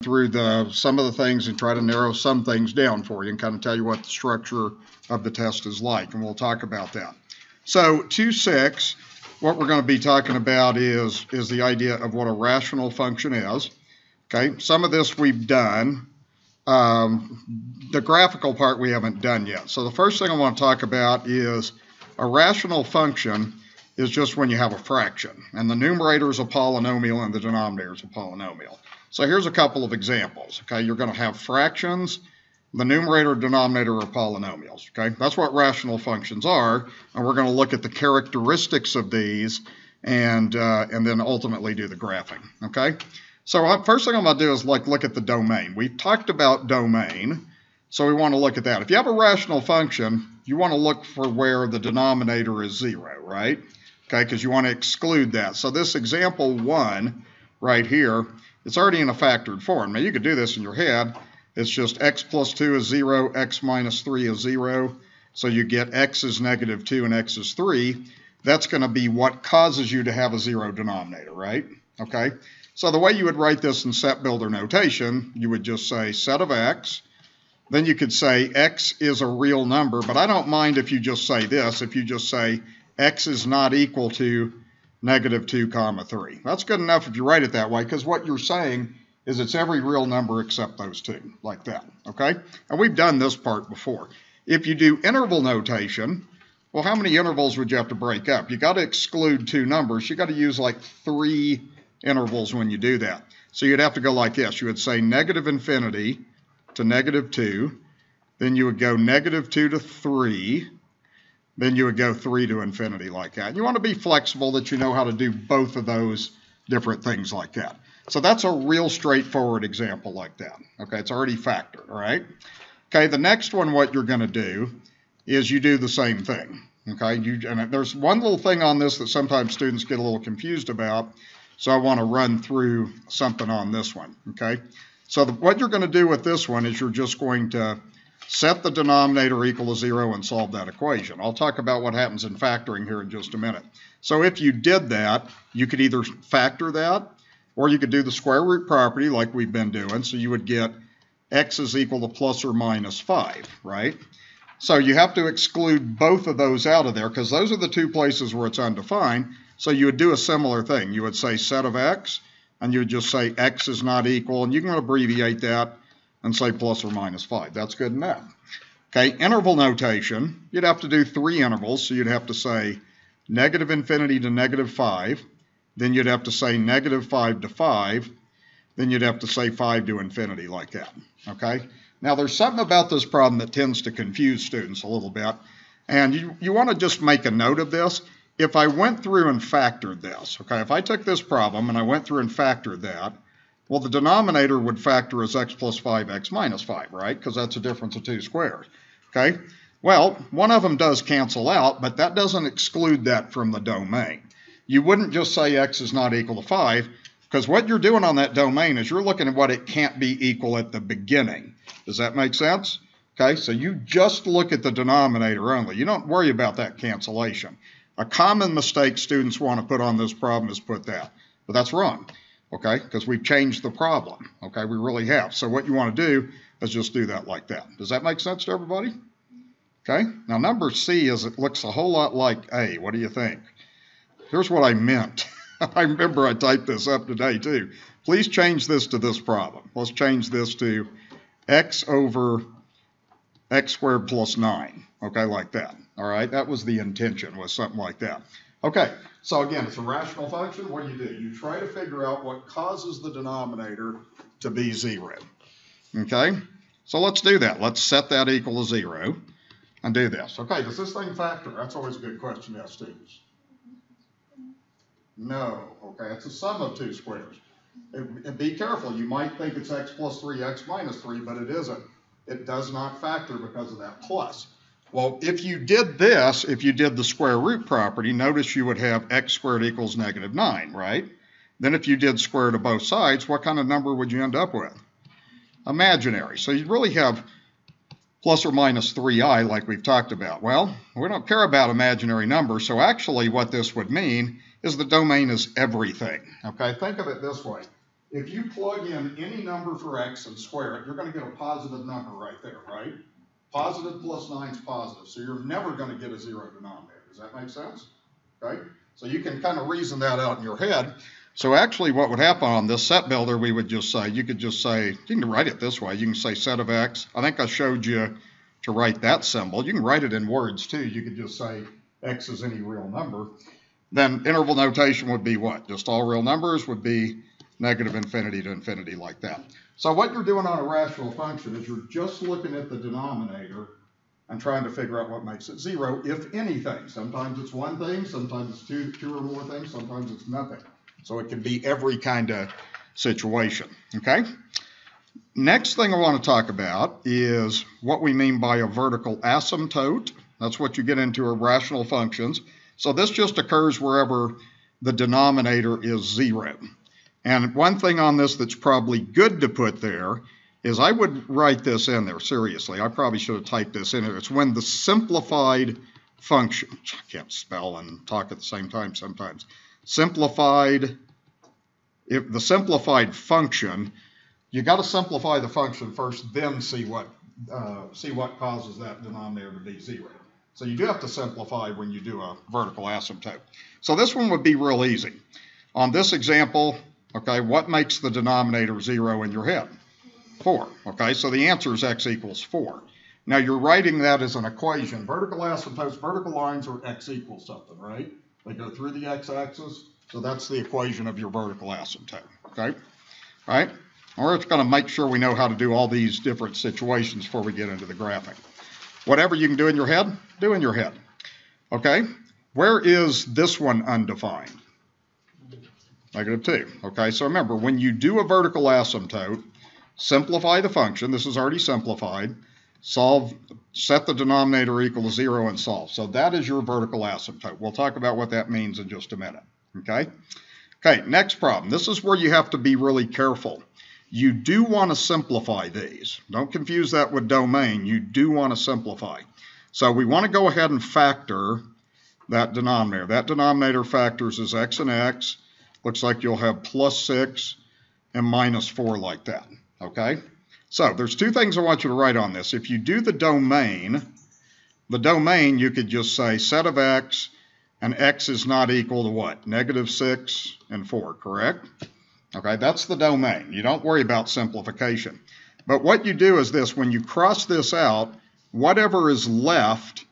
through some of the things and try to narrow some things down for you and kind of tell you what the structure of the test is like, and we'll talk about that. So 2.6, what we're going to be talking about is the idea of what a rational function is. Okay, some of this we've done. The graphical part we haven't done yet. So the first thing I want to talk about is a rational function is just when you have a fraction, and the numerator is a polynomial and the denominator is a polynomial. So here's a couple of examples. Okay, you're going to have fractions. The numerator and denominator are polynomials. Okay, that's what rational functions are, and we're going to look at the characteristics of these and then ultimately do the graphing. Okay, so first thing I'm going to do is look at the domain. We've talked about domain, so we want to look at that. If you have a rational function, you want to look for where the denominator is 0, right? Okay, because you want to exclude that. So this example 1 right here, it's already in a factored form. Now you could do this in your head. It's just x plus 2 is 0, x minus 3 is 0. So you get x is negative 2 and x is 3. That's going to be what causes you to have a 0 denominator, right? Okay, so the way you would write this in set builder notation, you would just say set of x. Then you could say x is a real number, but I don't mind if you just say this, if you just say x is not equal to negative 2 comma 3. That's good enough if you write it that way, because what you're saying is it's every real number except those two, like that, okay? And we've done this part before. If you do interval notation, well, how many intervals would you have to break up? You got to exclude 2 numbers. You got to use like 3 intervals when you do that. So you'd have to go like this. You would say negative infinity to negative 2, then you would go negative 2 to 3, then you would go 3 to infinity like that. And you want to be flexible that you know how to do both of those different things like that. So that's a real straightforward example like that. Okay, it's already factored, all right? Okay, the next one, what you're going to do is you do the same thing. Okay, and there's one little thing on this that sometimes students get a little confused about, so I want to run through something on this one. Okay, so what you're going to do with this one is you're just going to set the denominator equal to 0 and solve that equation. I'll talk about what happens in factoring here in just a minute. So if you did that, you could either factor that, or you could do the square root property like we've been doing. So you would get x is equal to plus or minus 5, right? So you have to exclude both of those out of there because those are the 2 places where it's undefined. So you would do a similar thing. You would say set of x, and you would just say x is not equal, and you can abbreviate that and say plus or minus 5. That's good enough. Okay, interval notation, you'd have to do 3 intervals, so you'd have to say negative infinity to negative 5, then you'd have to say negative 5 to 5, then you'd have to say 5 to infinity like that. Okay, now there's something about this problem that tends to confuse students a little bit, and you want to just make a note of this. If I went through and factored this, okay, if I took this problem and I went through and factored that, well, the denominator would factor as x plus 5, x minus 5, right? Because that's a difference of 2 squares, okay? Well, one of them does cancel out, but that doesn't exclude that from the domain. You wouldn't just say x is not equal to 5, because what you're doing on that domain is you're looking at what it can't be equal at the beginning. Does that make sense? Okay, so you just look at the denominator only. You don't worry about that cancellation. A common mistake students want to put on this problem is put that, but that's wrong. Okay, because we've changed the problem. Okay, we really have. So what you want to do is just do that like that. Does that make sense to everybody? Okay, now number C it looks a whole lot like A. What do you think? Here's what I meant. I remember I typed this up today too. Please change this to this problem. Let's change this to x over x squared plus 9. Okay, like that. All right, that was the intention, was something like that. Okay, so again, it's a rational function. What do? You try to figure out what causes the denominator to be 0. Okay, so let's do that. Let's set that equal to 0 and do this. Okay, does this thing factor? That's always a good question to ask students. No, okay, it's a sum of 2 squares. And be careful, you might think it's x plus 3, x minus 3, but it isn't. It does not factor because of that plus. Well, if you did this, if you did the square root property, notice you would have x squared equals negative 9, right? Then if you did square root of both sides, what kind of number would you end up with? Imaginary. So you'd really have plus or minus 3i like we've talked about. Well, we don't care about imaginary numbers, so actually what this would mean is the domain is everything. Okay, think of it this way. if you plug in any number for x and square it, you're going to get a positive number right there, right? Positive plus 9 is positive, so you're never going to get a 0 denominator. Does that make sense? Okay? So you can kind of reason that out in your head. So actually what would happen on this set builder, we would just say, you could just say, you can write it this way. You can say set of x. I think I showed you to write that symbol. You can write it in words too. You could just say x is any real number. Then interval notation would be what? Just all real numbers would be negative infinity to infinity like that. So what you're doing on a rational function is you're just looking at the denominator and trying to figure out what makes it 0, if anything. Sometimes it's one thing, sometimes it's two or more things, sometimes it's nothing. So it can be every kind of situation, okay? Next thing I want to talk about is what we mean by a vertical asymptote. That's what you get into rational functions. So this just occurs wherever the denominator is 0. And one thing on this that's probably good to put there is I would write this in there, seriously. I probably should have typed this in there. It's when the simplified function, I can't spell and talk at the same time sometimes. Simplified, if the simplified function, you got to simplify the function first, then see what causes that denominator to be 0. So you do have to simplify when you do a vertical asymptote. So this one would be real easy. On this example, okay, what makes the denominator 0 in your head? 4. Okay, so the answer is x equals 4. Now you're writing that as an equation. Vertical asymptotes, vertical lines are x equals something, right? They go through the x-axis, so that's the equation of your vertical asymptote, okay? All right, we're just going to make sure we know how to do all these different situations before we get into the graphing. Whatever you can do in your head, do in your head, okay? Where is this one undefined? -2, okay? So remember, when you do a vertical asymptote, simplify the function. This is already simplified. Solve, set the denominator equal to 0 and solve. So that is your vertical asymptote. We'll talk about what that means in just a minute, okay? Okay, next problem. This is where you have to be really careful. You do want to simplify these. Don't confuse that with domain. You do want to simplify. So we want to go ahead and factor that denominator. That denominator factors as x and x. Looks like you'll have +6 and -4 like that, okay? So there's two things I want you to write on this. If you do the domain you could just say set of x, and x is not equal to what? -6 and 4, correct? Okay, that's the domain. You don't worry about simplification. But what you do is this, when you cross this out, whatever's left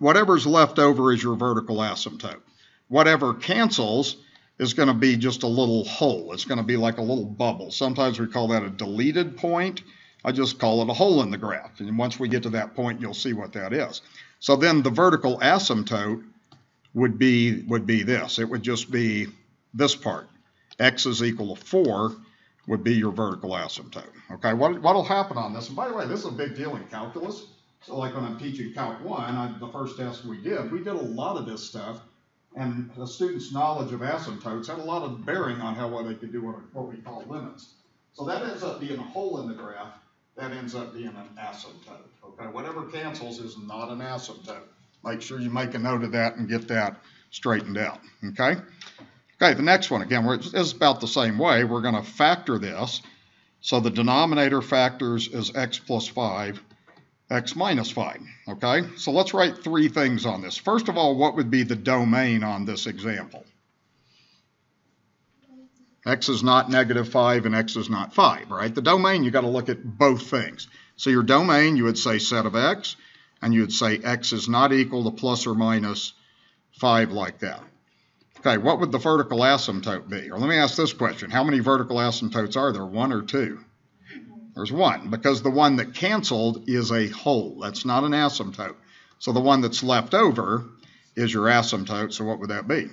over is your vertical asymptote. Whatever cancels is going to be just a little hole. It's going to be like a little bubble. Sometimes we call that a deleted point. I just call it a hole in the graph. And once we get to that point, you'll see what that is. So then the vertical asymptote would be this. It would just be this part. X is equal to 4 would be your vertical asymptote. Okay, what'll happen on this? And by the way, this is a big deal in calculus. So like when I'm teaching Calc 1, the first test we did a lot of this stuff. And the student's knowledge of asymptotes had a lot of bearing on how well they could do what we call limits. So that ends up being a hole in the graph. That ends up being an asymptote. Okay, whatever cancels is not an asymptote. Make sure you make a note of that and get that straightened out. Okay. Okay, the next one, again, it's about the same way. We're going to factor this. So the denominator factors is x plus 5. X minus 5, okay? So let's write three things on this. First of all, what would be the domain on this example? X is not -5 and x is not 5, right? The domain, you got to look at both things. So your domain, you would say set of x, and you would say x is not equal to plus or minus 5 like that. Okay, what would the vertical asymptote be? Or let me ask this question. How many vertical asymptotes are there, 1 or 2? There's 1, because the one that canceled is a hole. That's not an asymptote. So the one that's left over is your asymptote. So what would that be?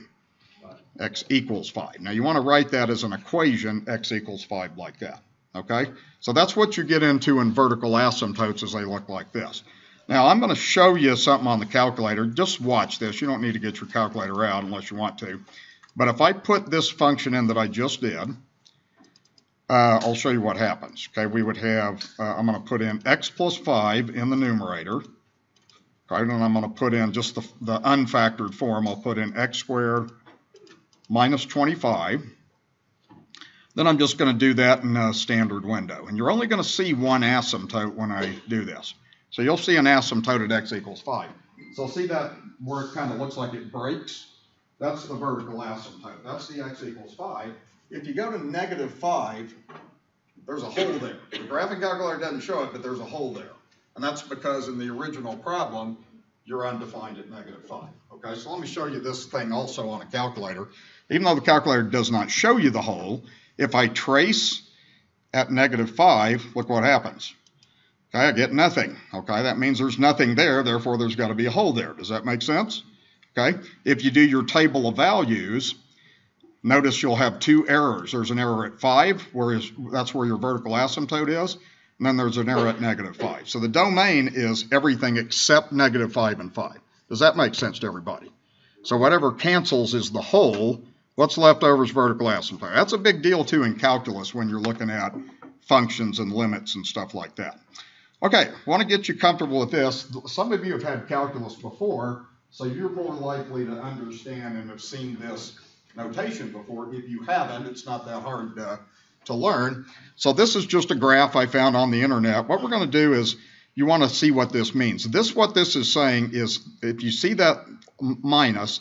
5. X equals 5. Now you want to write that as an equation, x equals 5 like that. Okay? So that's what you get into in vertical asymptotes as they look like this. Now I'm going to show you something on the calculator. Just watch this. You don't need to get your calculator out unless you want to. But if I put this function in that I just did, I'll show you what happens. Okay, we would have, I'm going to put in x plus 5 in the numerator. Okay, and I'm going to put in just the unfactored form. I'll put in x squared minus 25 then I'm just going to do that in a standard window. And you're only going to see one asymptote when I do this. So you'll see an asymptote at x equals 5. So see that where it kind of looks like it breaks? That's the vertical asymptote. That's the x equals 5. If you go to negative 5, there's a hole there. The graphing calculator doesn't show it, but there's a hole there. And that's because in the original problem, you're undefined at negative 5. Okay, so let me show you this thing also on a calculator. Even though the calculator does not show you the hole, if I trace at negative 5, look what happens. Okay, I get nothing. Okay, that means there's nothing there, therefore there's got to be a hole there. Does that make sense? Okay, if you do your table of values, notice you'll have two errors. There's an error at 5, that's where your vertical asymptote is, and then there's an error at negative 5. So the domain is everything except negative 5 and 5. Does that make sense to everybody? So whatever cancels is the hole. What's left over is vertical asymptote. That's a big deal too in calculus when you're looking at functions and limits and stuff like that. Okay, want to get you comfortable with this. Some of you have had calculus before, so you're more likely to understand and have seen this notation before. If you haven't, it's not that hard to learn. So this is just a graph I found on the internet. What we're going to do is you want to see what this means. What this is saying is if you see that minus,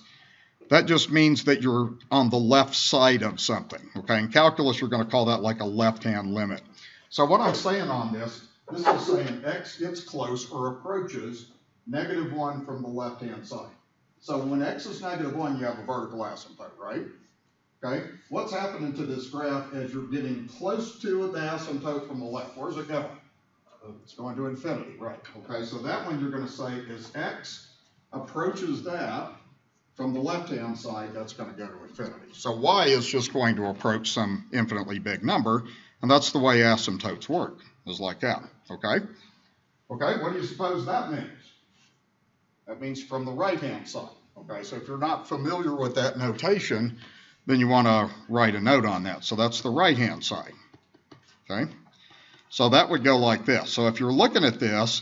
that just means that you're on the left side of something. Okay, in calculus, you're going to call that like a left-hand limit. So what I'm saying on this is saying x gets close or approaches negative 1 from the left-hand side. So when x is negative 1, you have a vertical asymptote, right? Okay, what's happening to this graph as you're getting close to the asymptote from the left? Where's it going? It's going to infinity, right? Okay, so that one you're going to say is x approaches that from the left-hand side, that's going to go to infinity. So y is just going to approach some infinitely big number, and that's the way asymptotes work, is like that, okay? Okay, what do you suppose that means? That means from the right-hand side, okay? So if you're not familiar with that notation, then you want to write a note on that. So that's the right-hand side, okay? So that would go like this. So if you're looking at this,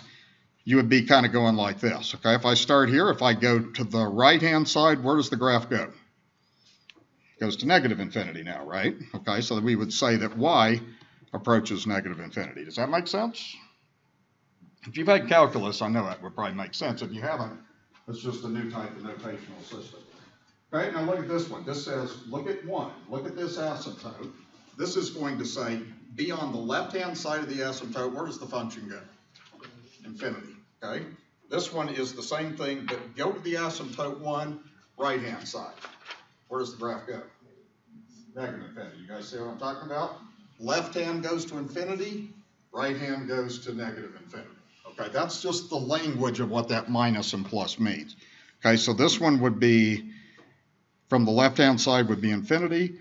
you would be kind of going like this, okay? If I start here, if I go to the right-hand side, where does the graph go? It goes to negative infinity now, right? Okay, so we would say that y approaches negative infinity. Does that make sense? If you've had calculus, I know that would probably make sense. If you haven't, it's just a new type of notational system. Okay, now look at this one. This says, look at 1. Look at this asymptote. This is going to say, be on the left-hand side of the asymptote. Where does the function go? Infinity, okay? This one is the same thing, but go to the asymptote 1, right-hand side. Where does the graph go? Negative infinity. You guys see what I'm talking about? Left hand goes to infinity, right hand goes to negative infinity. Okay, that's just the language of what that minus and plus means. Okay, so this one would be, from the left-hand side would be infinity.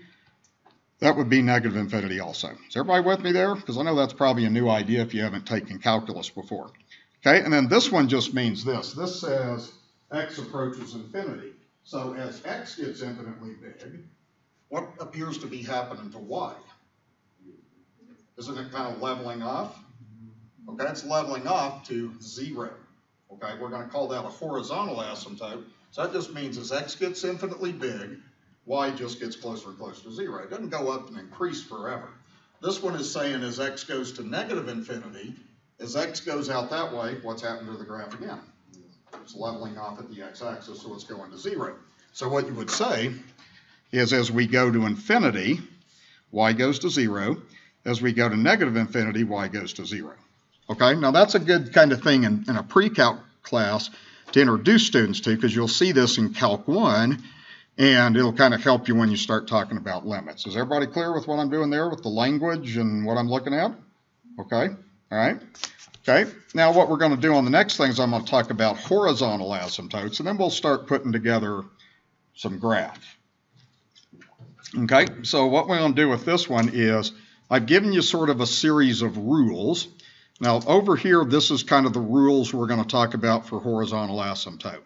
That would be negative infinity also. Is everybody with me there? Because I know that's probably a new idea if you haven't taken calculus before. Okay, and then this one just means this. This says x approaches infinity. So as x gets infinitely big, what appears to be happening to y? Isn't it kind of leveling off? Okay, it's leveling off to 0. Okay, we're going to call that a horizontal asymptote. So that just means as x gets infinitely big, y just gets closer and closer to 0. It doesn't go up and increase forever. This one is saying as x goes to negative infinity, as x goes out that way, what's happened to the graph again? It's leveling off at the x-axis, so it's going to 0. So what you would say is as we go to infinity, y goes to 0. As we go to negative infinity, y goes to 0. Okay, now that's a good kind of thing in a pre-calc class to introduce students to, because you'll see this in Calc 1, and it'll kind of help you when you start talking about limits. Is everybody clear with what I'm doing there with the language and what I'm looking at? Okay, all right. Okay, now what we're going to do on the next thing is I'm going to talk about horizontal asymptotes, and then we'll start putting together some graphs. Okay, so what we're going to do with this one is I've given you sort of a series of rules. Now over here, this is kind of the rules we're going to talk about for horizontal asymptote.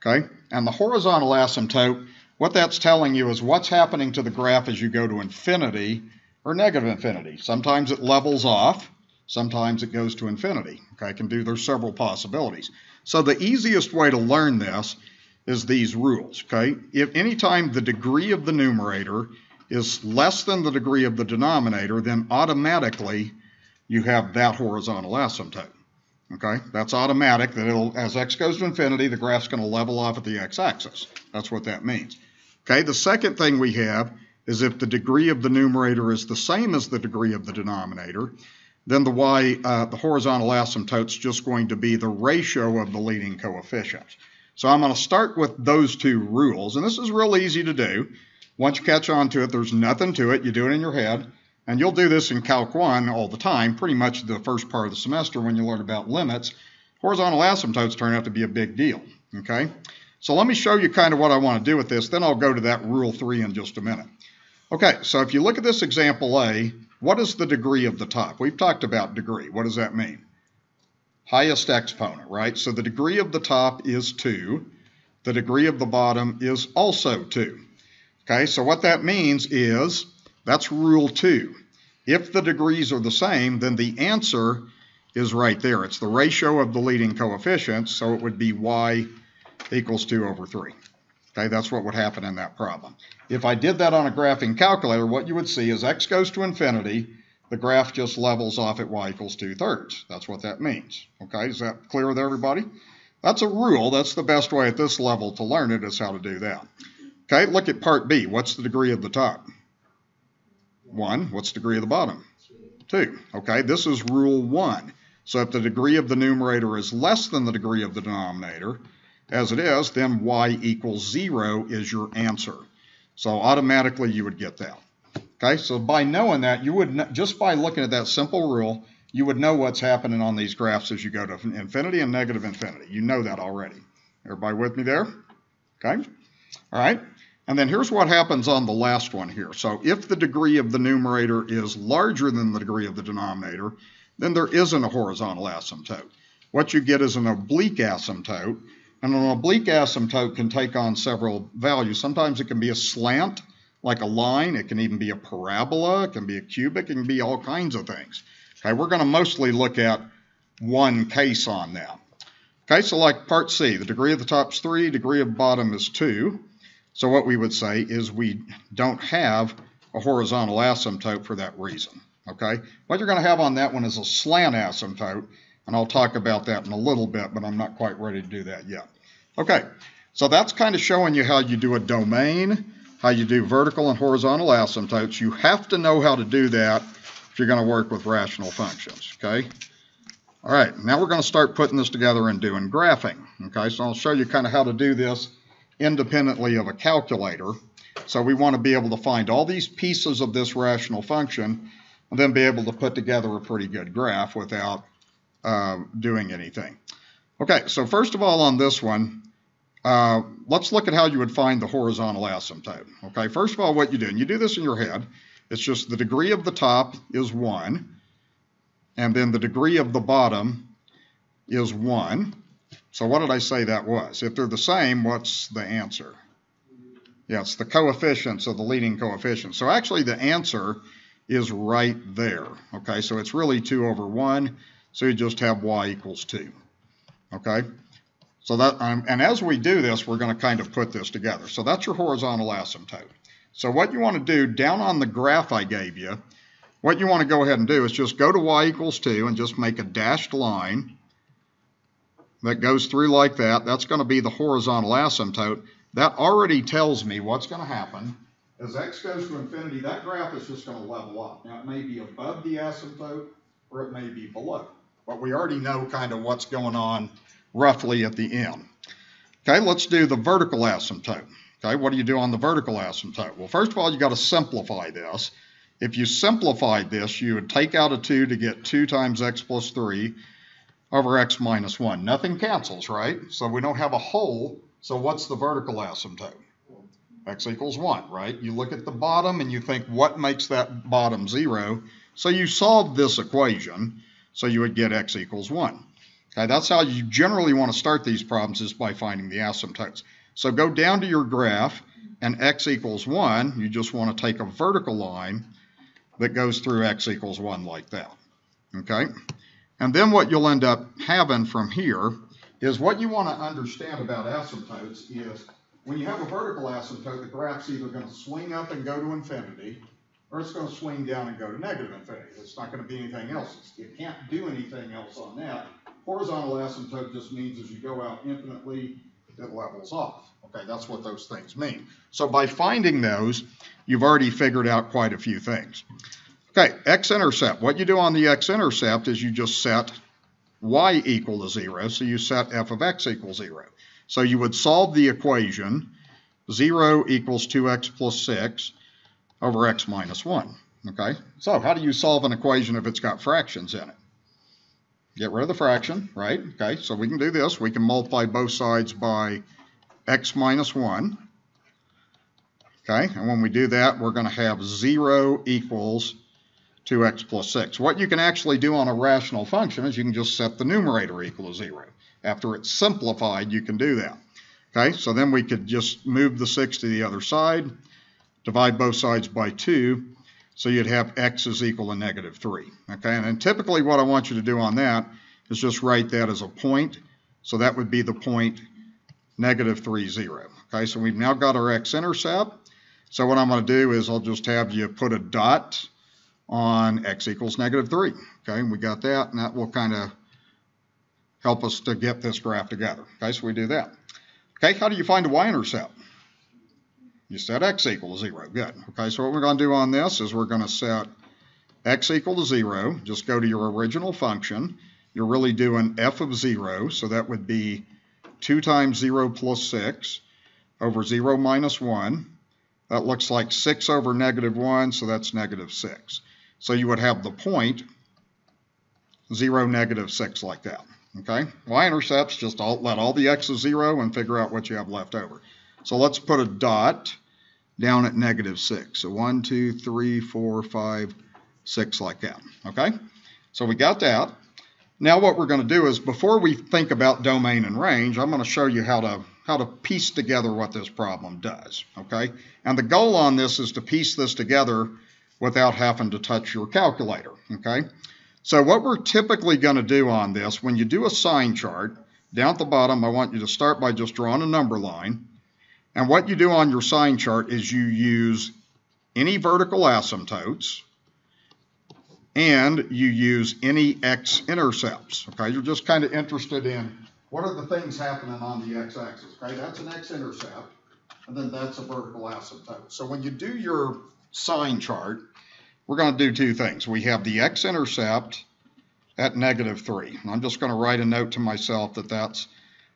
Okay, and the horizontal asymptote, what that's telling you is what's happening to the graph as you go to infinity or negative infinity. Sometimes it levels off, sometimes it goes to infinity. Okay, there's several possibilities. So the easiest way to learn this is these rules. Okay, if anytime the degree of the numerator is less than the degree of the denominator, then automatically you have that horizontal asymptote. Okay, that's automatic, that it'll, as x goes to infinity, the graph's going to level off at the x-axis. That's what that means. Okay, the second thing we have is if the degree of the numerator is the same as the degree of the denominator, then the horizontal asymptote's just going to be the ratio of the leading coefficients. So I'm going to start with those two rules, and this is real easy to do. Once you catch on to it, there's nothing to it. You do it in your head. And you'll do this in Calc 1 all the time, pretty much the first part of the semester when you learn about limits. Horizontal asymptotes turn out to be a big deal, okay? So let me show you kind of what I want to do with this, then I'll go to that Rule 3 in just a minute. Okay, so if you look at this example A, what is the degree of the top? We've talked about degree. What does that mean? Highest exponent, right? So the degree of the top is 2. The degree of the bottom is also 2. Okay, so what that means is, that's Rule 2. If the degrees are the same, then the answer is right there. It's the ratio of the leading coefficients, so it would be y equals 2 over 3. Okay, that's what would happen in that problem. If I did that on a graphing calculator, what you would see is x goes to infinity, the graph just levels off at y equals 2/3. That's what that means. Okay, is that clear with everybody? That's a rule. That's the best way at this level to learn it, is how to do that. Okay, look at part B. What's the degree of the top? 1. What's the degree of the bottom? 2. Okay, this is Rule 1. So if the degree of the numerator is less than the degree of the denominator, as it is, then y equals 0 is your answer. So automatically you would get that. Okay, so by knowing that, you would, just by looking at that simple rule, you would know what's happening on these graphs as you go to infinity and negative infinity. You know that already. Everybody with me there? Okay, all right. And then here's what happens on the last one here. So if the degree of the numerator is larger than the degree of the denominator, then there isn't a horizontal asymptote. What you get is an oblique asymptote, and an oblique asymptote can take on several values. Sometimes it can be a slant, like a line. It can even be a parabola. It can be a cubic. It can be all kinds of things. Okay, we're going to mostly look at one case on that. Okay, so like part C, the degree of the top is 3, degree of the bottom is 2. So what we would say is we don't have a horizontal asymptote for that reason, okay? What you're going to have on that one is a slant asymptote, and I'll talk about that in a little bit, but I'm not quite ready to do that yet. Okay, so that's kind of showing you how you do a domain, how you do vertical and horizontal asymptotes. You have to know how to do that if you're going to work with rational functions, okay? All right, now we're going to start putting this together and doing graphing, okay? So I'll show you kind of how to do this independently of a calculator. So we want to be able to find all these pieces of this rational function and then be able to put together a pretty good graph without doing anything. Okay, so first of all on this one, let's look at how you would find the horizontal asymptote. Okay, first of all, what you do, and you do this in your head, it's just the degree of the top is 1, and then the degree of the bottom is 1. So what did I say that was? If they're the same, what's the answer? Yeah, it's the coefficients of the leading coefficients. So actually the answer is right there. Okay, so it's really 2 over 1. So you just have y equals 2. Okay, so that, and as we do this, we're going to kind of put this together. So that's your horizontal asymptote. So what you want to do down on the graph I gave you, what you want to go ahead and do is just go to y equals 2 and just make a dashed line that goes through like that. That's going to be the horizontal asymptote. That already tells me what's going to happen. As x goes to infinity, that graph is just going to level up. Now, it may be above the asymptote or it may be below. But we already know kind of what's going on roughly at the end. Okay, let's do the vertical asymptote. Okay, what do you do on the vertical asymptote? Well, first of all, you got to simplify this. If you simplified this, you would take out a 2 to get 2 times x plus 3 over x minus 1. Nothing cancels, right? So we don't have a whole. So what's the vertical asymptote? X equals 1, right? You look at the bottom and you think, what makes that bottom 0? So you solve this equation, so you would get x equals 1. Okay, that's how you generally want to start these problems, is by finding the asymptotes. So go down to your graph, and x equals 1, you just want to take a vertical line that goes through x equals 1 like that. Okay? And then what you'll end up having from here is, what you want to understand about asymptotes is when you have a vertical asymptote, the graph's either going to swing up and go to infinity, or it's going to swing down and go to negative infinity. It's not going to be anything else. You can't do anything else on that. Horizontal asymptote just means as you go out infinitely, it levels off. Okay, that's what those things mean. So by finding those, you've already figured out quite a few things. Okay, x-intercept. What you do on the x-intercept is you just set y equal to 0, so you set f of x equals 0. So you would solve the equation 0 equals 2x plus 6 over x minus 1. Okay, so how do you solve an equation if it's got fractions in it? Get rid of the fraction, right? Okay, so we can do this. We can multiply both sides by x minus 1. Okay, and when we do that, we're going to have 0 equals 2x plus 6. What you can actually do on a rational function is you can just set the numerator equal to 0. After it's simplified, you can do that. Okay, so then we could just move the 6 to the other side, divide both sides by 2, so you'd have x is equal to negative 3. Okay, and then typically what I want you to do on that is just write that as a point. So that would be the point negative 3, 0. Okay, so we've now got our x-intercept. So what I'm going to do is I'll just have you put a dot on x equals negative 3. Okay, and we got that, and that will kind of help us to get this graph together. Okay, so we do that. Okay, how do you find a y-intercept? You set x equal to 0. Good. Okay, so what we're going to do on this is we're going to set x equal to 0. Just go to your original function. You're really doing f of 0, so that would be 2 times 0 plus 6 over 0 minus 1. That looks like 6 over negative 1, so that's negative 6. So you would have the point 0, negative 6 like that. Okay, y-intercepts, just let all the x's 0 and figure out what you have left over. So let's put a dot down at negative 6. So 1, 2, 3, 4, 5, 6 like that. Okay, so we got that. Now what we're going to do is before we think about domain and range, I'm going to show you how to piece together what this problem does. Okay, and the goal on this is to piece this together without having to touch your calculator. Okay, so what we're typically going to do on this, when you do a sign chart, down at the bottom, I want you to start by just drawing a number line. And what you do on your sign chart is you use any vertical asymptotes and you use any x-intercepts. Okay, you're just kind of interested in what are the things happening on the x-axis. Okay, that's an x-intercept, and then that's a vertical asymptote. So when you do your sign chart, we're going to do two things. We have the x-intercept at negative 3. And I'm just going to write a note to myself that that's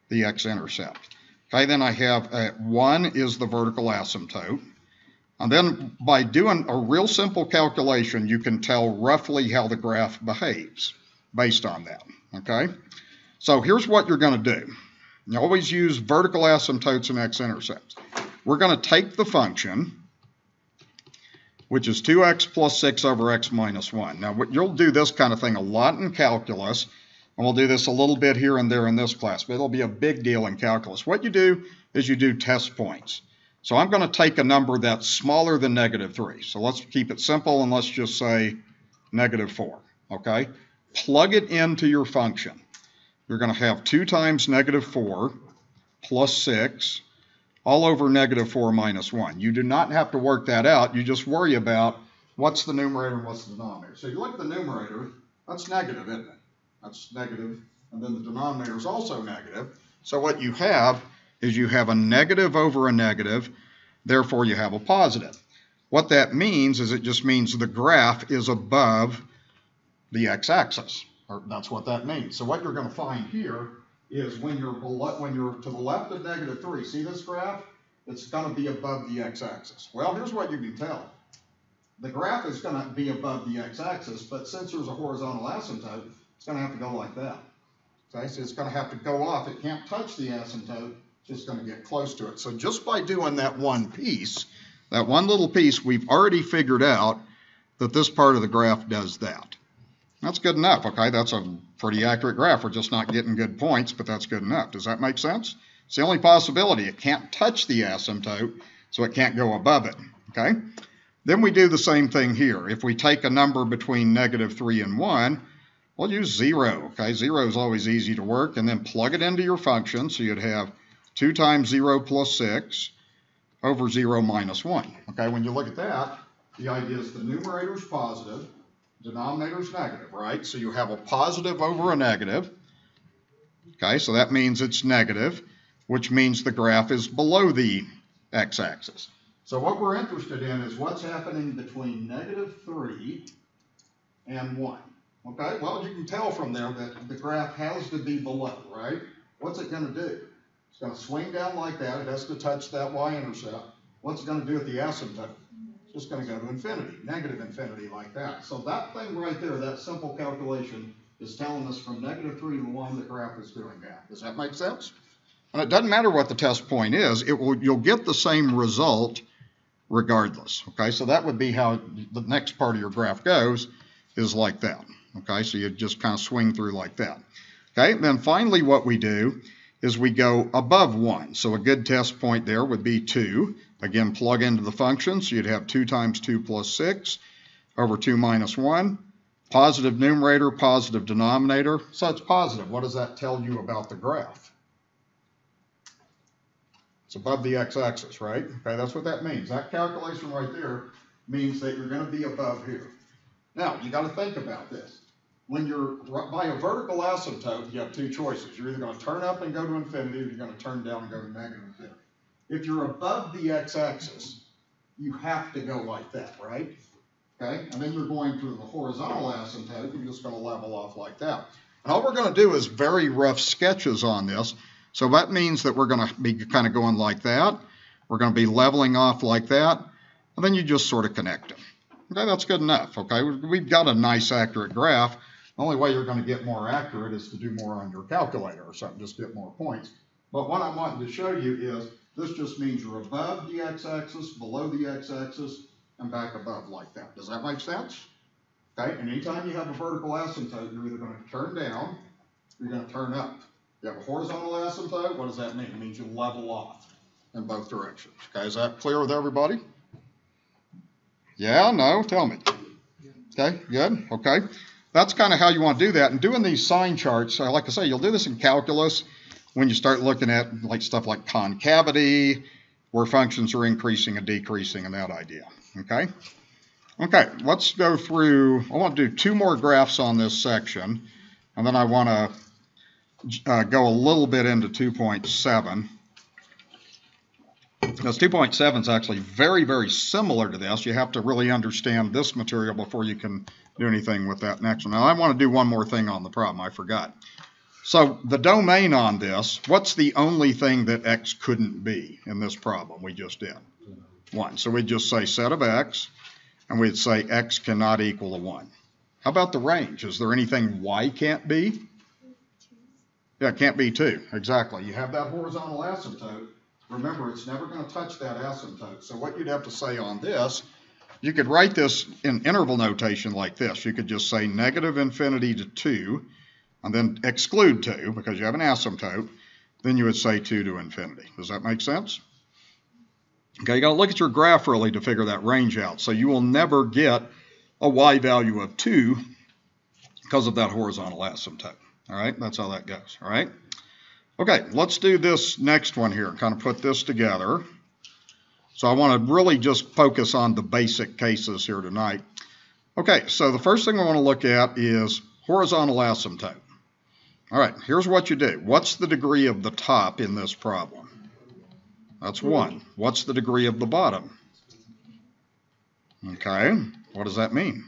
the x-intercept. Okay, then I have 1 is the vertical asymptote. And then by doing a real simple calculation, you can tell roughly how the graph behaves based on that. Okay, so here's what you're going to do. You always use vertical asymptotes and x-intercepts. We're going to take the function, which is 2x plus 6 over x minus 1. Now, you'll do this kind of thing a lot in calculus, and we'll do this a little bit here and there in this class, but it'll be a big deal in calculus. What you do is you do test points. So I'm going to take a number that's smaller than negative 3. So let's keep it simple, and let's just say negative 4. Okay? Plug it into your function. You're going to have 2 times negative 4 plus 6 all over negative 4 minus 1. You do not have to work that out. You just worry about what's the numerator and what's the denominator. So you look at the numerator, that's negative, isn't it? That's negative, and then the denominator is also negative. So what you have is you have a negative over a negative, therefore you have a positive. What that means is it just means the graph is above the x-axis. Or that's what that means. So what you're going to find here is when you're to the left of negative 3, see this graph? It's going to be above the x-axis. Well, here's what you can tell. The graph is going to be above the x-axis, but since there's a horizontal asymptote, it's going to have to go like that. Okay, so it's going to have to go off. It can't touch the asymptote. It's just going to get close to it. So just by doing that one piece, that one little piece, we've already figured out that this part of the graph does that. That's good enough, okay? That's a pretty accurate graph. We're just not getting good points, but that's good enough. Does that make sense? It's the only possibility. It can't touch the asymptote, so it can't go above it, okay? Then we do the same thing here. If we take a number between negative 3 and 1, we'll use 0, okay? 0 is always easy to work, and then plug it into your function, so you'd have 2 times 0 plus 6 over 0 minus 1. Okay, when you look at that, the idea is the numerator is positive, denominator is negative, right? So you have a positive over a negative. Okay, so that means it's negative, which means the graph is below the x-axis. So what we're interested in is what's happening between -3 and 1. Okay, well, you can tell from there that the graph has to be below, right? What's it going to do? It's going to swing down like that. It has to touch that y-intercept. What's it going to do at the asymptote? It's just going to go to infinity, negative infinity like that. So that thing right there, that simple calculation, is telling us from -3 to 1, the graph is going down. Does that make sense? And it doesn't matter what the test point is. You'll get the same result regardless. Okay, so that would be how the next part of your graph goes, is like that. Okay, so you just kind of swing through like that. Okay, and then finally what we do is we go above 1. So a good test point there would be 2. Again, plug into the function, so you'd have 2 times 2 plus 6 over 2 minus 1. Positive numerator, positive denominator. So it's positive. What does that tell you about the graph? It's above the x-axis, right? Okay, that's what that means. That calculation right there means that you're going to be above here. Now, you got to think about this. When you're by a vertical asymptote, you have two choices. You're either going to turn up and go to infinity, or you're going to turn down and go to negative infinity. If you're above the x-axis, you have to go like that, right? Okay, and then you're going through the horizontal asymptote, you're just going to level off like that. And all we're going to do is very rough sketches on this. So that means that we're going to be kind of going like that. We're going to be leveling off like that. And then you just sort of connect them. Okay, that's good enough. Okay, we've got a nice accurate graph. The only way you're going to get more accurate is to do more on your calculator or something, just get more points. But what I'm wanting to show you is this just means you're above the x-axis, below the x-axis, and back above like that. Does that make sense? Okay, and anytime you have a vertical asymptote, you're either going to turn down or you're going to turn up. You have a horizontal asymptote, what does that mean? It means you level off in both directions. Okay, is that clear with everybody? Yeah, no, tell me. Okay, good, okay. That's kind of how you want to do that. And doing these sign charts, like I say, you'll do this in calculus when you start looking at like stuff like concavity, where functions are increasing and decreasing and that idea. Okay? Okay, let's go through, I want to do 2 more graphs on this section, and then I want to go a little bit into 2.7. Because 2.7 is actually very, very similar to this. You have to really understand this material before you can do anything with that next one. Now, I want to do one more thing on the problem. I forgot. So the domain on this, what's the only thing that x couldn't be in this problem we just did? 1. So we'd just say set of x, and we'd say x cannot equal a 1. How about the range? Is there anything y can't be? Yeah, it can't be 2. Exactly. You have that horizontal asymptote. Remember, it's never going to touch that asymptote. So what you'd have to say on this, you could write this in interval notation like this. You could just say negative infinity to 2, and then exclude 2, because you have an asymptote. Then you would say 2 to infinity. Does that make sense? Okay, you got to look at your graph really to figure that range out. So you will never get a y value of 2 because of that horizontal asymptote. All right, that's how that goes. All right. Okay, let's do this next one here, kind of put this together. So I want to really just focus on the basic cases here tonight. Okay, so the first thing I want to look at is horizontal asymptote. All right, here's what you do. What's the degree of the top in this problem? That's 1. What's the degree of the bottom? Okay, what does that mean?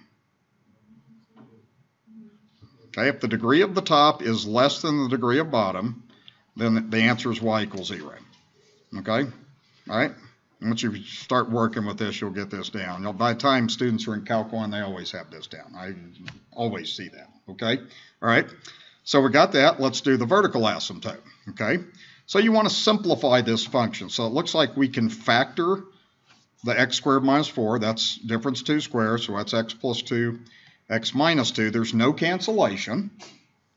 Okay, if the degree of the top is less than the degree of bottom, then the answer is y equals 0. Okay? All right? Once you start working with this, you'll get this down. By the time students are in Calc 1, they always have this down. I always see that. Okay? All right? So we got that. Let's do the vertical asymptote. Okay? So you want to simplify this function. So it looks like we can factor the x squared minus 4. That's difference 2 squared. So that's x plus 2, x minus 2. There's no cancellation.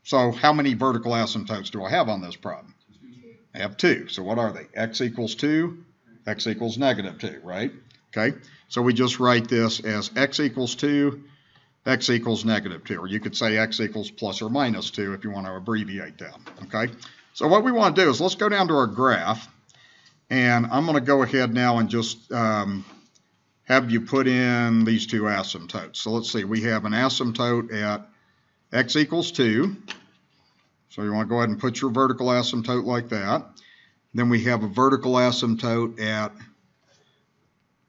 So how many vertical asymptotes do I have on this problem? I have 2. So what are they? X equals 2, x equals negative 2, right? Okay, so we just write this as x equals 2, x equals negative 2. Or you could say x equals plus or minus 2 if you want to abbreviate that, okay? So what we want to do is let's go down to our graph, and I'm going to go ahead now and just have you put in these two asymptotes. So let's see, we have an asymptote at x equals 2. So you want to go ahead and put your vertical asymptote like that. Then we have a vertical asymptote at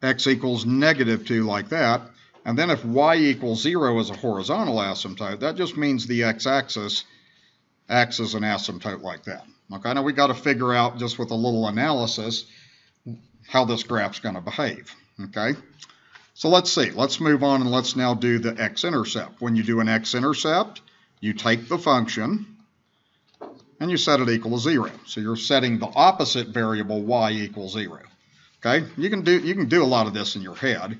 x equals -2 like that. And then if y equals 0 is a horizontal asymptote, that just means the x-axis acts as an asymptote like that. Okay, now we got to figure out just with a little analysis how this graph's going to behave. Okay, so let's see. Let's move on and let's now do the x-intercept. When you do an x-intercept, you take the function and you set it equal to 0. So you're setting the opposite variable y equals 0. Okay, you can do a lot of this in your head.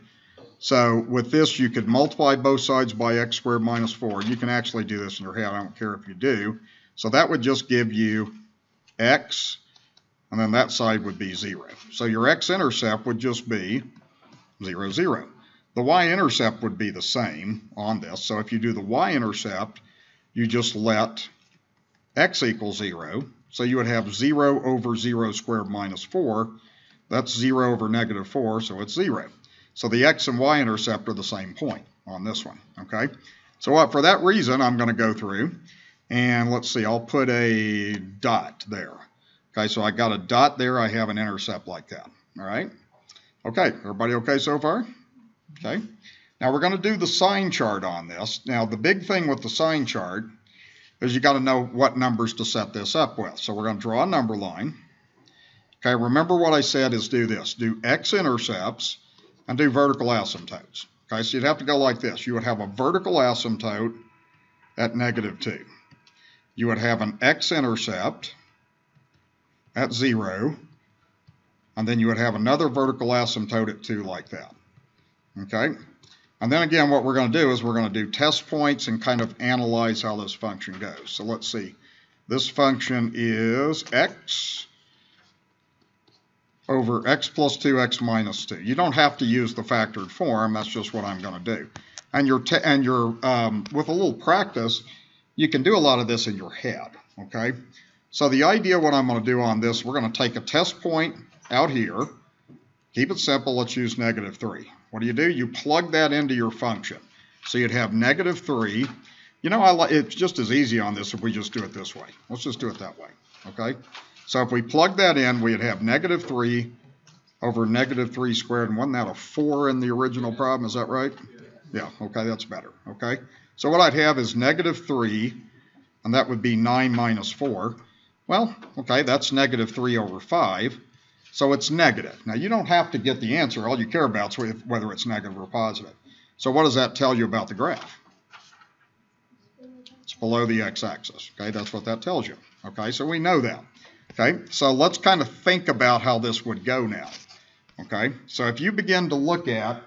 So with this, you could multiply both sides by x squared minus 4. You can actually do this in your head. I don't care if you do. So that would just give you x, and then that side would be 0. So your x-intercept would just be 0, 0. The y-intercept would be the same on this. So if you do the y-intercept, you just let x equal 0. So you would have 0 over 0 squared minus 4. That's 0 over -4, so it's 0. So the x and y-intercept are the same point on this one, okay? So for that reason, I'm going to go through, and let's see, I'll put a dot there. Okay, so I got a dot there. I have an intercept like that, all right? Okay, everybody okay so far? Okay. Now we're going to do the sign chart on this. Now the big thing with the sign chart is you got to know what numbers to set this up with. So we're going to draw a number line. Okay, remember what I said is do this. Do x-intercepts and do vertical asymptotes. Okay, so you'd have to go like this. You would have a vertical asymptote at -2. You would have an x-intercept at 0. And then you would have another vertical asymptote at 2 like that. Okay? And then again, what we're going to do is we're going to do test points and kind of analyze how this function goes. So let's see. This function is x over x plus 2x minus 2. You don't have to use the factored form. That's just what I'm going to do. And with a little practice, you can do a lot of this in your head. Okay? So the idea what I'm going to do on this, we're going to take a test point out here. Keep it simple. Let's use -3. What do? You plug that into your function. So you'd have -3. You know, it's just as easy on this if we just do it this way. Let's just do it that way. Okay? So if we plug that in, we'd have -3 over -3 squared. And wasn't that a 4 in the original problem? Is that right? Yeah. Okay, that's better. Okay? So what I'd have is -3, and that would be 9 minus 4. Well, okay, that's -3 over 5. So it's negative. Now, you don't have to get the answer. All you care about is whether it's negative or positive. So what does that tell you about the graph? It's below the x-axis. Okay, that's what that tells you. Okay, so we know that. Okay, so let's kind of think about how this would go now. Okay, so if you begin to look at,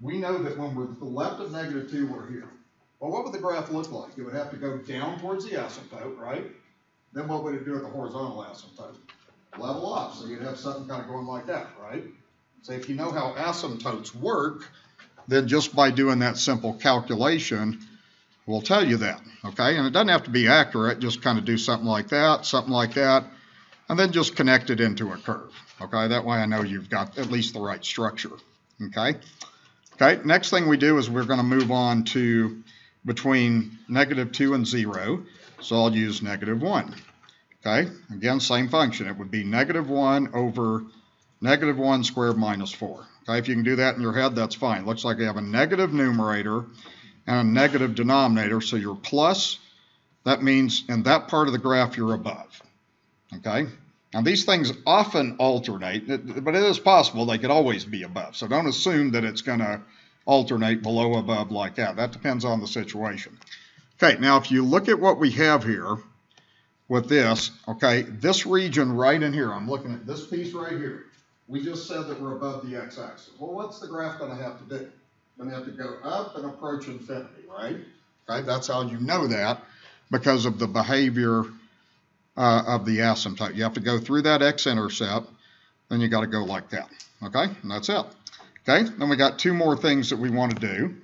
we know that when we're to the left of -2, we're here. Well, what would the graph look like? It would have to go down towards the asymptote, right? Then what would it do at the horizontal asymptote? Level off. So you'd have something kind of going like that, right? So if you know how asymptotes work, then just by doing that simple calculation will tell you that, okay? And it doesn't have to be accurate. Just kind of do something like that, and then just connect it into a curve, okay? That way I know you've got at least the right structure, okay? Okay, next thing we do is we're going to move on to between -2 and 0. So I'll use -1. Okay, again, same function. It would be -1 over -1 squared minus 4. Okay, if you can do that in your head, that's fine. Looks like you have a negative numerator and a negative denominator. So you're plus. That means in that part of the graph, you're above. Okay, now these things often alternate, but it is possible they could always be above. So don't assume that it's going to alternate below, above like that. That depends on the situation. Okay, now if you look at what we have here with this, okay, this region right in here, I'm looking at this piece right here. We just said that we're above the x-axis. Well, what's the graph going to have to do? Going to have to go up and approach infinity, right? Okay, that's how you know that, because of the behavior of the asymptote. You have to go through that x-intercept, then you got to go like that, okay? And that's it. Okay, then we got two more things that we want to do.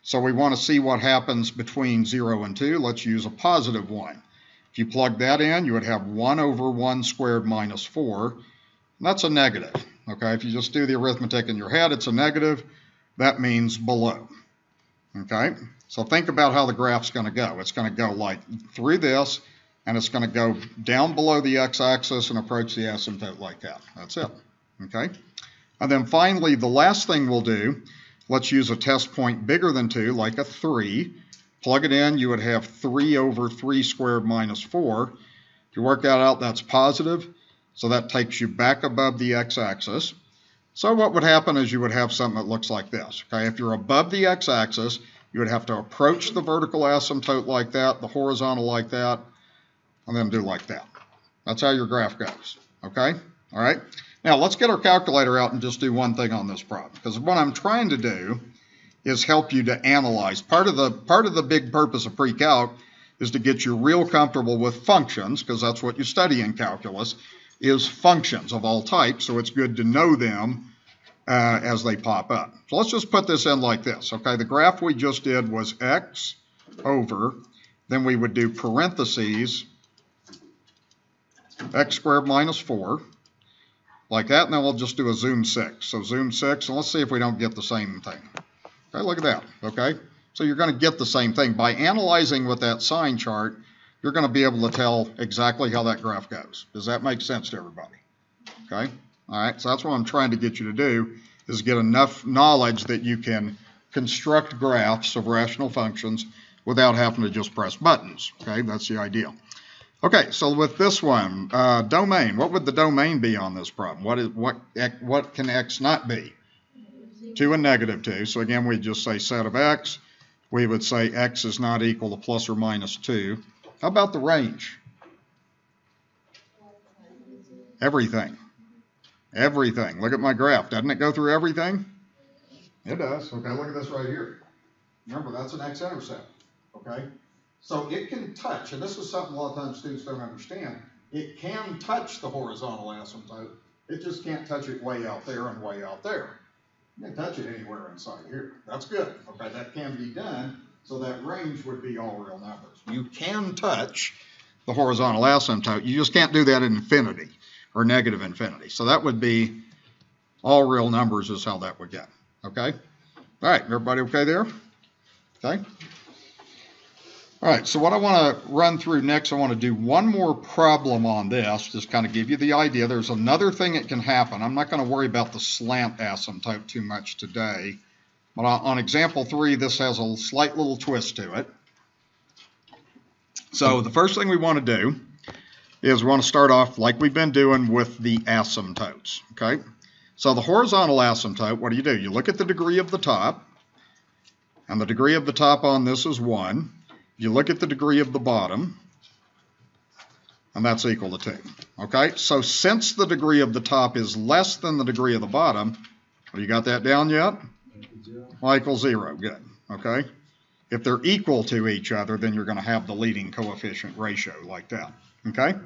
So we want to see what happens between 0 and 2. Let's use a +1. If you plug that in, you would have 1 over 1 squared minus 4. And that's a negative. Okay, if you just do the arithmetic in your head, it's a negative. That means below. Okay, so think about how the graph's going to go. It's going to go like through this, and it's going to go down below the x-axis and approach the asymptote like that. That's it. Okay, and then finally, the last thing we'll do, let's use a test point bigger than 2, like a 3. Plug it in, you would have 3 over 3 squared minus 4. If you work that out, that's positive. So that takes you back above the x-axis. So what would happen is you would have something that looks like this. Okay, if you're above the x-axis, you would have to approach the vertical asymptote like that, the horizontal like that, and then do like that. That's how your graph goes. Okay, all right. Now let's get our calculator out and just do one thing on this problem, because what I'm trying to do is help you to analyze. Part of the big purpose of pre-calc is to get you real comfortable with functions, because that's what you study in calculus, is functions of all types, so it's good to know them as they pop up. So let's just put this in like this, okay? The graph we just did was x over, then we would do parentheses, x squared minus 4, like that, and then we'll just do a zoom 6. So zoom 6, and let's see if we don't get the same thing. Okay, look at that, okay? So you're going to get the same thing. By analyzing with that sign chart, you're going to be able to tell exactly how that graph goes. Does that make sense to everybody? Okay, all right, so that's what I'm trying to get you to do, is get enough knowledge that you can construct graphs of rational functions without having to just press buttons. Okay, that's the idea. Okay, so with this one, domain, what would the domain be on this problem? What can x not be? 2 and negative 2. So again, we just say set of x. We would say x is not equal to plus or minus 2. How about the range? Everything. Everything. Look at my graph. Doesn't it go through everything? It does. Okay, look at this right here. Remember, that's an x-intercept. Okay? So it can touch, and this is something a lot of times students don't understand, it can touch the horizontal asymptote. It just can't touch it way out there and way out there. You can touch it anywhere inside here. That's good. Okay, that can be done, so that range would be all real numbers. You can touch the horizontal asymptote. You just can't do that in infinity or negative infinity. So that would be all real numbers is how that would go. Okay? All right, everybody okay there? Okay? All right, so what I want to run through next, I want to do one more problem on this, just kind of give you the idea. There's another thing that can happen. I'm not going to worry about the slant asymptote too much today. But on example 3, this has a slight little twist to it. So the first thing we want to do is we want to start off like we've been doing with the asymptotes. Okay? So the horizontal asymptote, what do? You look at the degree of the top, and the degree of the top on this is 1. You look at the degree of the bottom, and that's equal to 2. Okay, so since the degree of the top is less than the degree of the bottom, well, you got that down yet? Y equals 0, good. Okay, if they're equal to each other, then you're going to have the leading coefficient ratio like that. Okay, all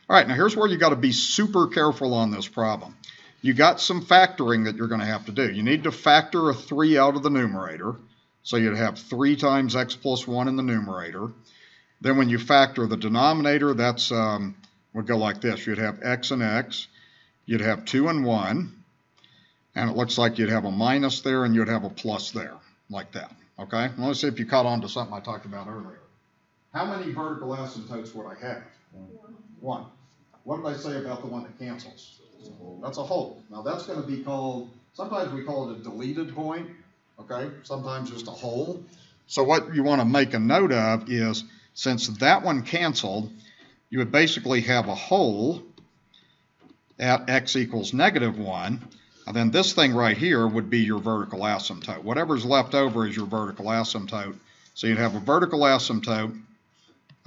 right, now here's where you got to be super careful on this problem. You got some factoring that you're going to have to do. You need to factor a 3 out of the numerator. So you'd have 3 times x plus 1 in the numerator. Then when you factor the denominator, that's would go like this. You'd have x and x. You'd have 2 and 1. And it looks like you'd have a minus there and you'd have a plus there, like that. Okay? Let's see if you caught on to something I talked about earlier. How many vertical asymptotes would I have? 1. What did I say about the one that cancels? That's a hole. Now that's going to be called, sometimes we call it a deleted point. Okay, sometimes just a hole. So what you want to make a note of is, since that one canceled, you would basically have a hole at x equals negative 1, and then this thing right here would be your vertical asymptote. Whatever's left over is your vertical asymptote. So you'd have a vertical asymptote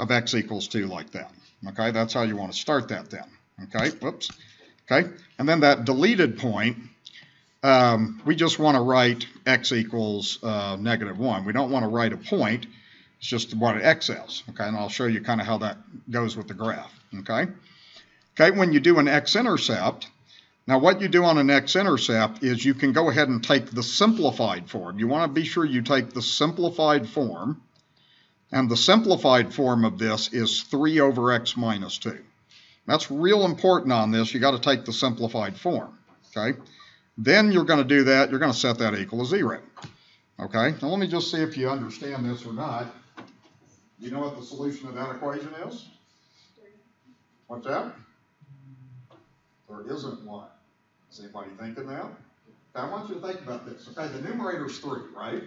of x equals 2 like that. Okay, that's how you want to start that then. Okay, whoops. Okay, and then that deleted point, we just want to write x equals negative 1. We don't want to write a point. It's just what x is. Okay, and I'll show you kind of how that goes with the graph. Okay, okay. When you do an x-intercept, now what you do on an x-intercept is you can go ahead and take the simplified form. You want to be sure you take the simplified form, And the simplified form of this is 3 over x minus 2. That's real important on this. You got to take the simplified form, okay? Then you're going to do that. You're going to set that equal to 0, okay? Now let me just see if you understand this or not. You know what the solution of that equation is? What's that? There isn't one. Is anybody thinking that? I want you to think about this. Okay, the numerator is 3, right?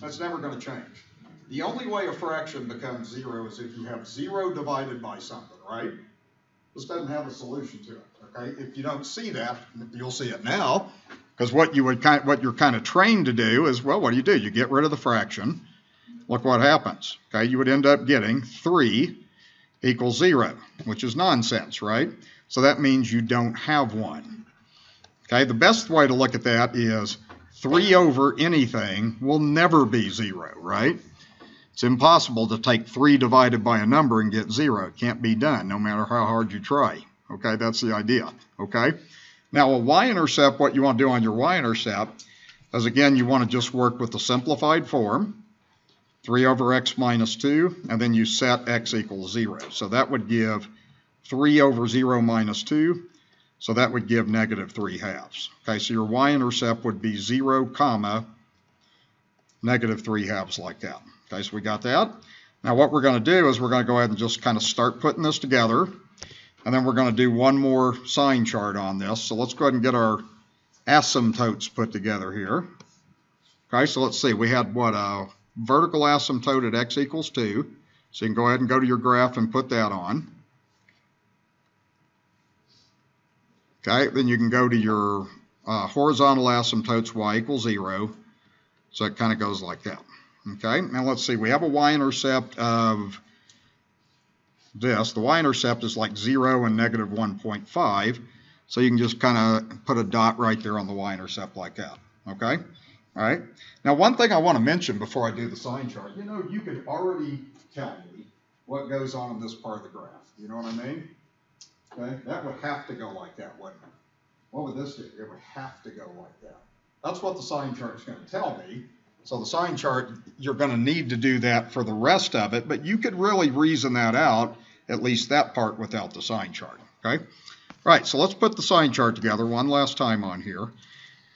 That's never going to change. The only way a fraction becomes 0 is if you have 0 divided by something, right? This doesn't have a solution to it, okay? If you don't see that, you'll see it now, because what you're kind of trained to do is, well, what do? You get rid of the fraction. Look what happens, okay? You would end up getting 3 equals 0, which is nonsense, right? So that means you don't have one. Okay, the best way to look at that is 3 over anything will never be 0, right? It's impossible to take 3 divided by a number and get 0. It can't be done, no matter how hard you try. Okay, that's the idea. Okay? Now, a y-intercept, what you want to do on your y-intercept is, again, you want to just work with the simplified form, 3 over x minus 2, and then you set x equals 0. So that would give 3 over 0 minus 2. So that would give negative 3 halves. Okay, so your y-intercept would be 0, comma, negative 3 halves like that. Okay, so we got that. Now what we're going to do is we're going to go ahead and just kind of start putting this together. And then we're going to do one more sign chart on this. So let's go ahead and get our asymptotes put together here. Okay, so let's see. We had what? A vertical asymptote at x equals 2. So you can go ahead and go to your graph and put that on. Okay, then you can go to your horizontal asymptotes, y equals 0. So it kind of goes like that. Okay, now let's see. We have a y-intercept of this. The y-intercept is like 0 and negative 1.5. So you can just kind of put a dot right there on the y-intercept like that. Okay, all right. Now one thing I want to mention before I do the sign chart, you know, you could already tell me what goes on in this part of the graph. You know what I mean? Okay, that would have to go like that, wouldn't it? What would this do? It would have to go like that. That's what the sign chart is going to tell me. So the sign chart, you're going to need to do that for the rest of it, but you could really reason that out, at least that part, without the sign chart, okay? All right, so let's put the sign chart together one last time on here.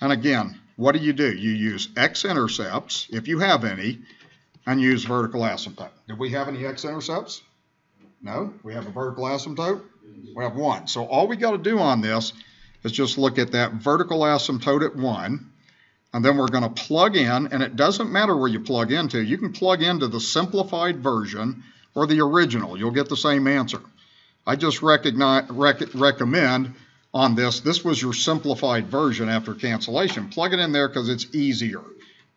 And again, what do? You use x-intercepts, if you have any, and use vertical asymptote. Did we have any x-intercepts? No? We have a vertical asymptote? We have one. So all we got to do on this is just look at that vertical asymptote at 1, and then we're going to plug in, and it doesn't matter where you plug into. You can plug into the simplified version or the original. You'll get the same answer. I just recommend on this, this was your simplified version after cancellation. Plug it in there because it's easier,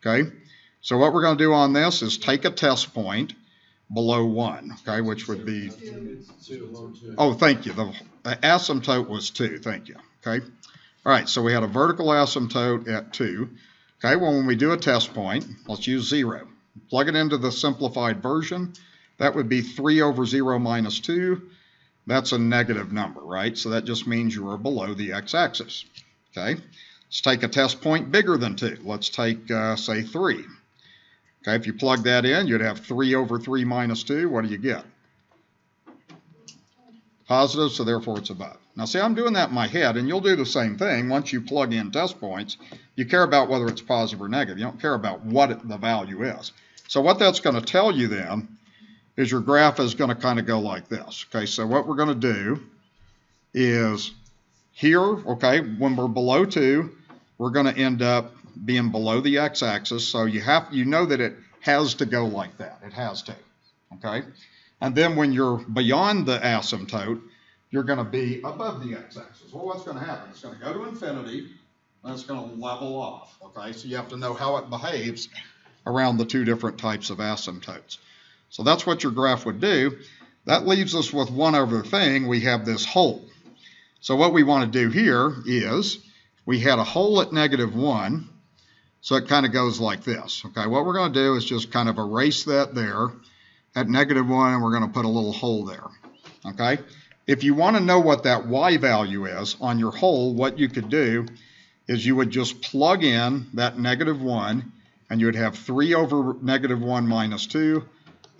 okay? So what we're going to do on this is take a test point below 1, okay, which would be, oh, thank you. The asymptote was 2, thank you, okay? All right, so we had a vertical asymptote at 2. Okay, well, when we do a test point, let's use 0. Plug it into the simplified version. That would be 3 over 0 minus 2. That's a negative number, right? So that just means you are below the x-axis. Okay, let's take a test point bigger than 2. Let's take, say, 3. Okay, if you plug that in, you'd have 3 over 3 minus 2. What do you get? Positive, so therefore it's above. Now see, I'm doing that in my head, and you'll do the same thing. Once you plug in test points, you care about whether it's positive or negative. You don't care about what the value is. So what that's going to tell you then is your graph is going to kind of go like this. Okay, so what we're going to do is here, okay, when we're below 2, we're going to end up being below the x-axis. So you know that it has to go like that. It has to, okay? And then when you're beyond the asymptote, you're going to be above the x-axis. Well, what's going to happen? It's going to go to infinity, and it's going to level off, okay? So you have to know how it behaves around the two different types of asymptotes. So that's what your graph would do. That leaves us with one other thing. We have this hole. So what we want to do here is we had a hole at negative 1, so it kind of goes like this, okay? What we're going to do is just kind of erase that there at negative 1, and we're going to put a little hole there, okay? If you want to know what that y value is on your hole, what you could do is you would just plug in that negative 1, and you would have 3 over negative 1 minus 2.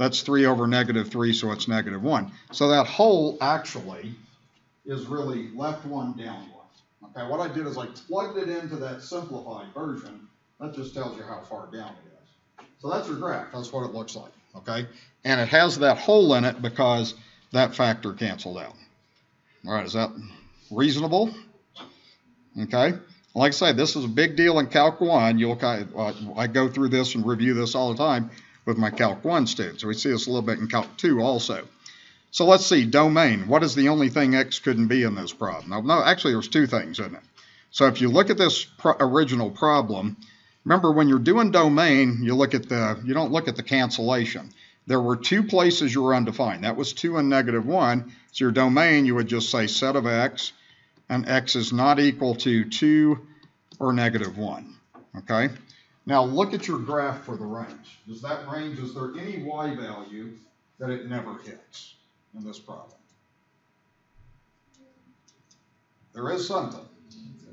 That's 3 over negative 3, so it's negative 1. So that whole actually is really left 1, down 1. Okay, what I did is I plugged it into that simplified version. That just tells you how far down it is. So that's your graph. That's what it looks like. Okay, and it has that hole in it because that factor canceled out. All right, is that reasonable? Okay, like I say, this is a big deal in Calc 1. I go through this and review this all the time with my Calc 1 students. So we see this a little bit in Calc 2 also. So let's see, domain. What is the only thing x couldn't be in this problem? No, actually there's 2 things, isn't it? So if you look at this original problem, remember when you're doing domain, you don't look at the cancellation. There were 2 places you were undefined. That was 2 and negative 1. So your domain, you would just say set of x, and x is not equal to 2 or negative 1. Okay? Now look at your graph for the range. Is there any y value that it never hits in this problem? There is something.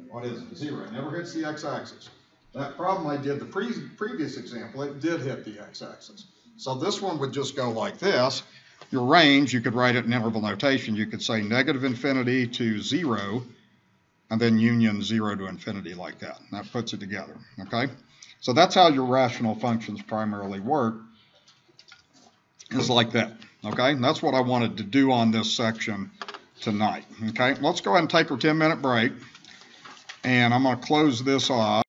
What is it? 0. It never hits the x-axis. That problem I did, the previous example, it did hit the x-axis. So this one would just go like this. Your range, you could write it in interval notation. You could say negative infinity to 0, and then union 0 to infinity like that. That puts it together, okay? So that's how your rational functions primarily work, is like that, okay? And that's what I wanted to do on this section tonight, okay? Let's go ahead and take our 10-minute break, and I'm going to close this off.